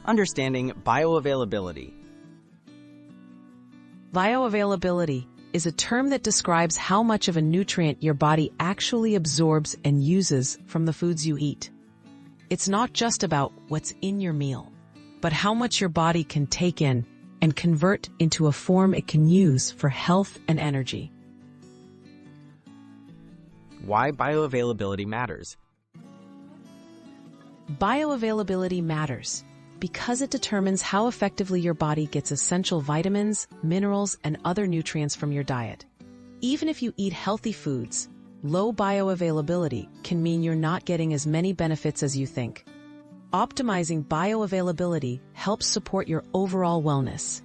Understanding bioavailability. Bioavailability is a term that describes how much of a nutrient your body actually absorbs and uses from the foods you eat. It's not just about what's in your meal, but how much your body can take in and convert into a form it can use for health and energy. Why bioavailability matters. Bioavailability matters because it determines how effectively your body gets essential vitamins, minerals, and other nutrients from your diet. Even if you eat healthy foods, low bioavailability can mean you're not getting as many benefits as you think. Optimizing bioavailability helps support your overall wellness.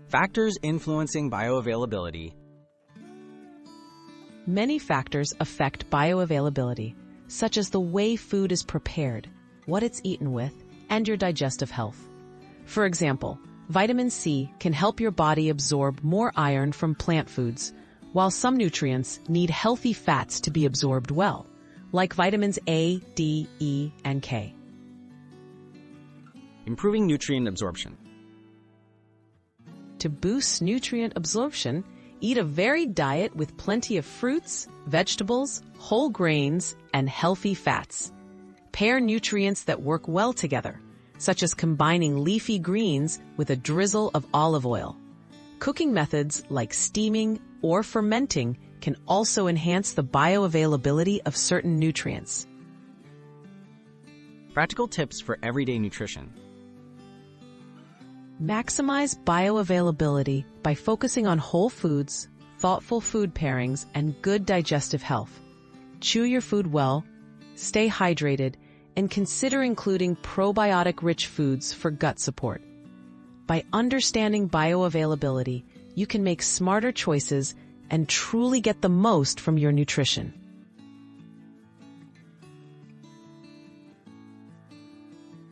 Factors influencing bioavailability. Many factors affect bioavailability, such as the way food is prepared, what it's eaten with, and your digestive health. For example, vitamin C can help your body absorb more iron from plant foods, while some nutrients need healthy fats to be absorbed well, like vitamins A, D, E, and K. Improving nutrient absorption. To boost nutrient absorption, eat a varied diet with plenty of fruits, vegetables, whole grains, and healthy fats. Pair nutrients that work well together, such as combining leafy greens with a drizzle of olive oil. Cooking methods like steaming or fermenting can also enhance the bioavailability of certain nutrients. Practical tips for everyday nutrition. Maximize bioavailability by focusing on whole foods, thoughtful food pairings, and good digestive health. Chew your food well, stay hydrated, and consider including probiotic-rich foods for gut support. By understanding bioavailability, you can make smarter choices and truly get the most from your nutrition.